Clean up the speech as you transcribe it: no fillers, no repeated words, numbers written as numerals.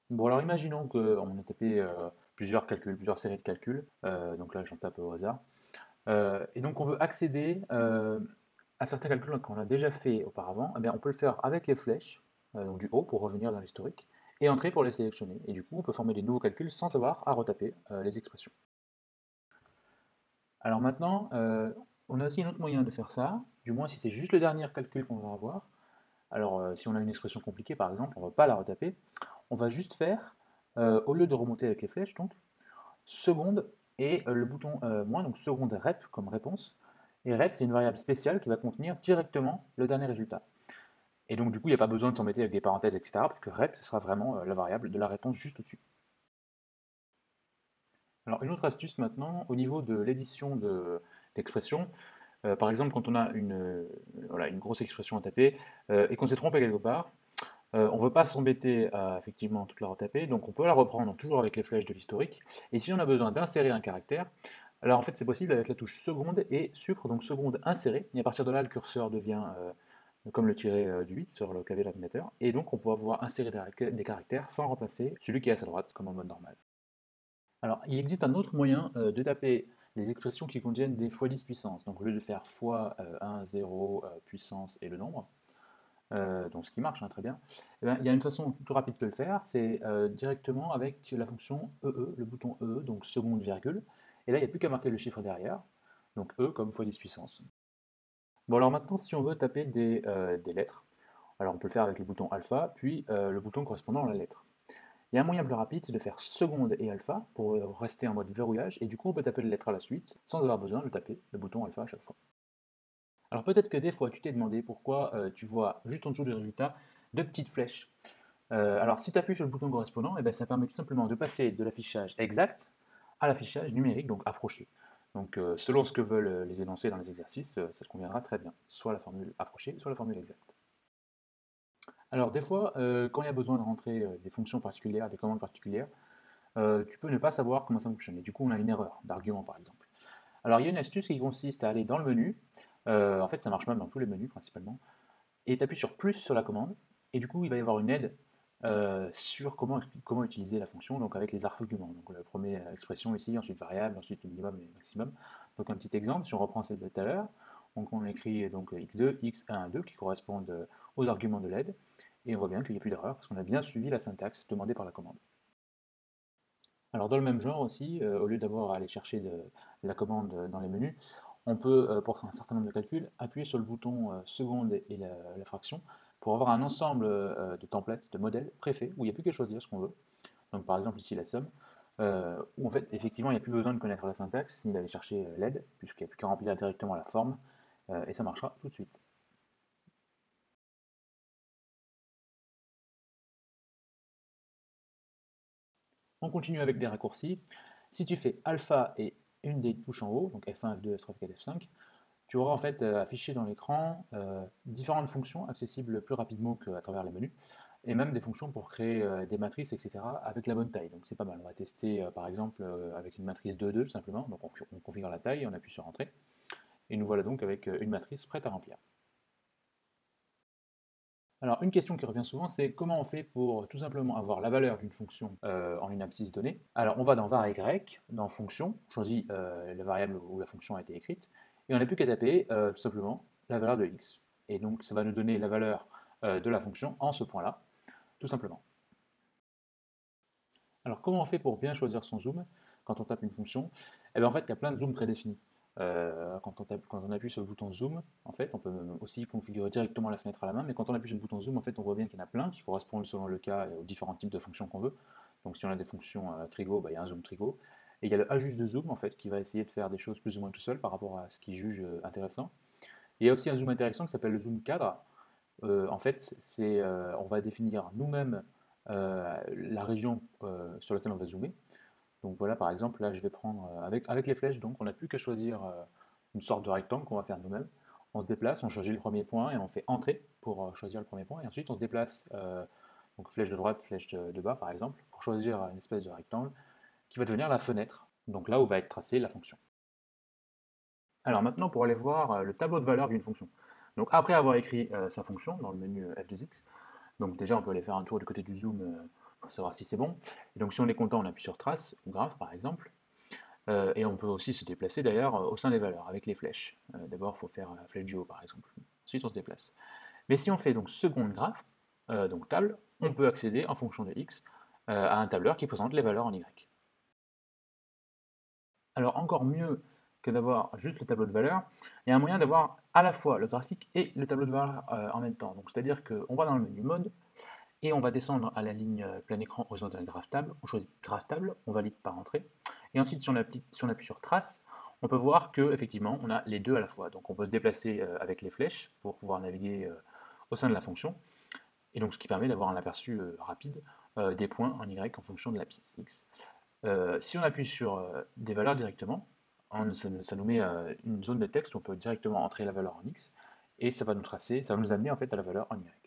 Bon, alors imaginons qu'on a tapé plusieurs calculs, plusieurs séries de calculs. Donc là, j'en tape au hasard. Et donc, on veut accéder à certains calculs qu'on a déjà fait auparavant. Eh bien, on peut le faire avec les flèches, donc du haut pour revenir dans l'historique, et entrer pour les sélectionner. Et du coup, on peut former des nouveaux calculs sans avoir à retaper les expressions. Alors maintenant, on a aussi un autre moyen de faire ça, du moins si c'est juste le dernier calcul qu'on va avoir. Alors, si on a une expression compliquée, par exemple, on ne va pas la retaper. On va juste faire, au lieu de remonter avec les flèches, donc, seconde et le bouton moins, donc seconde rep comme réponse. Et rep, c'est une variable spéciale qui va contenir directement le dernier résultat. Et donc, du coup, il n'y a pas besoin de s'embêter avec des parenthèses, etc. Parce que rep, ce sera vraiment la variable de la réponse juste au-dessus. Alors, une autre astuce maintenant, au niveau de l'édition d'expressions, par exemple, quand on a voilà, une grosse expression à taper et qu'on s'est trompé quelque part, on ne veut pas s'embêter à effectivement toute la retaper, donc on peut la reprendre toujours avec les flèches de l'historique. Et si on a besoin d'insérer un caractère, alors en fait c'est possible avec la touche seconde et sucre, donc seconde insérée, et à partir de là le curseur devient comme le tiret du 8 sur le clavier de l'ordinateur, et donc on peut pouvoir insérer des caractères sans remplacer celui qui est à sa droite, comme en mode normal. Alors il existe un autre moyen de taper des expressions qui contiennent des fois 10 puissance, donc au lieu de faire fois 1, 0, puissance et le nombre, donc ce qui marche hein, très bien, eh ben, il y a une façon plus rapide de le faire, c'est directement avec la fonction EE, le bouton EE, donc seconde virgule, et là il n'y a plus qu'à marquer le chiffre derrière, donc E comme fois 10 puissance. Bon alors maintenant si on veut taper des lettres, alors on peut le faire avec le bouton alpha, puis le bouton correspondant à la lettre. Il y a un moyen plus rapide, c'est de faire seconde et alpha pour rester en mode verrouillage, et du coup on peut taper les lettres à la suite sans avoir besoin de taper le bouton alpha à chaque fois. Alors peut-être que des fois tu t'es demandé pourquoi tu vois juste en dessous du résultat deux petites flèches. Alors si tu appuies sur le bouton correspondant, eh ben, ça permet tout simplement de passer de l'affichage exact à l'affichage numérique, donc approché. Donc selon ce que veulent les énoncés dans les exercices, ça te conviendra très bien, soit la formule approchée, soit la formule exacte. Alors des fois, quand il y a besoin de rentrer des fonctions particulières, des commandes particulières, tu peux ne pas savoir comment ça fonctionne. Et du coup, on a une erreur d'argument par exemple. Alors il y a une astuce qui consiste à aller dans le menu, en fait ça marche même dans tous les menus principalement, et tu appuies sur plus sur la commande, et du coup il va y avoir une aide sur comment utiliser la fonction, donc avec les arguments. Donc la première expression ici, ensuite variable, ensuite le minimum et le maximum. Donc un petit exemple, si on reprend celle de tout à l'heure, donc on écrit donc x2, x1, 2 qui correspondent aux arguments de l'aide, et on voit bien qu'il n'y a plus d'erreur parce qu'on a bien suivi la syntaxe demandée par la commande. Alors dans le même genre aussi, au lieu d'avoir à aller chercher de la commande dans les menus, on peut, pour un certain nombre de calculs, appuyer sur le bouton seconde et la fraction pour avoir un ensemble de templates, de modèles préfaits, où il n'y a plus qu'à choisir ce qu'on veut. Donc par exemple ici la somme, où en fait effectivement il n'y a plus besoin de connaître la syntaxe ni d'aller chercher l'aide, puisqu'il n'y a plus qu'à remplir directement la forme, et ça marchera tout de suite. On continue avec des raccourcis. Si tu fais alpha et une des touches en haut, donc F1, F2, F3, F4, F5, tu auras en fait affiché dans l'écran différentes fonctions accessibles plus rapidement qu'à travers les menus, et même des fonctions pour créer des matrices, etc. avec la bonne taille. Donc c'est pas mal. On va tester par exemple avec une matrice 2-2 simplement. Donc on configure la taille, on appuie sur Entrée, et nous voilà donc avec une matrice prête à remplir. Alors une question qui revient souvent, c'est comment on fait pour tout simplement avoir la valeur d'une fonction en une abscisse donnée. Alors on va dans var y, dans fonction, on choisit la variable où la fonction a été écrite, et on n'a plus qu'à taper tout simplement la valeur de x. Et donc ça va nous donner la valeur de la fonction en ce point-là, tout simplement. Alors comment on fait pour bien choisir son zoom quand on tape une fonction? Eh bien, en fait, il y a plein de zooms prédéfinis. Quand on appuie sur le bouton zoom, en fait, on peut aussi configurer directement la fenêtre à la main, mais quand on appuie sur le bouton zoom, en fait, on voit bien qu'il y en a plein qui correspondent selon le cas aux différents types de fonctions qu'on veut. Donc si on a des fonctions trigo, bah, il y a un zoom trigo. Et il y a le ajuste de zoom, en fait, qui va essayer de faire des choses plus ou moins tout seul par rapport à ce qu'il juge intéressant. Et il y a aussi un zoom intéressant qui s'appelle le zoom cadre. En fait, on va définir nous-mêmes la région sur laquelle on va zoomer. Donc voilà, par exemple, là, je vais prendre, avec les flèches, donc on n'a plus qu'à choisir une sorte de rectangle qu'on va faire nous-mêmes. On se déplace, on choisit le premier point et on fait Entrée pour choisir le premier point. Et ensuite, on se déplace, donc flèche de droite, flèche de bas, par exemple, pour choisir une espèce de rectangle qui va devenir la fenêtre. Donc là où va être tracée la fonction. Alors maintenant, pour aller voir le tableau de valeur d'une fonction. Donc après avoir écrit sa fonction dans le menu F2X, donc déjà on peut aller faire un tour du côté du zoom pour savoir si c'est bon. Et donc si on est content, on appuie sur trace ou graphe par exemple. Et on peut aussi se déplacer d'ailleurs au sein des valeurs avec les flèches. D'abord, il faut faire la flèche du haut par exemple. Ensuite, on se déplace. Mais si on fait donc seconde graphe, donc table, on peut accéder en fonction de x à un tableur qui présente les valeurs en y. Alors encore mieux que d'avoir juste le tableau de valeurs, il y a un moyen d'avoir à la fois le graphique et le tableau de valeurs en même temps. Donc c'est-à-dire qu'on va dans le menu mode et on va descendre à la ligne plein écran horizontale graph table, on choisit graph table, on valide par entrée, et ensuite si on appuie sur trace, on peut voir que effectivement on a les deux à la fois. Donc on peut se déplacer avec les flèches pour pouvoir naviguer au sein de la fonction, et donc ce qui permet d'avoir un aperçu rapide des points en y en fonction de l'axe x. Si on appuie sur des valeurs directement, ça nous met une zone de texte où on peut directement entrer la valeur en x, et ça va nous tracer, ça va nous amener en fait à la valeur en y.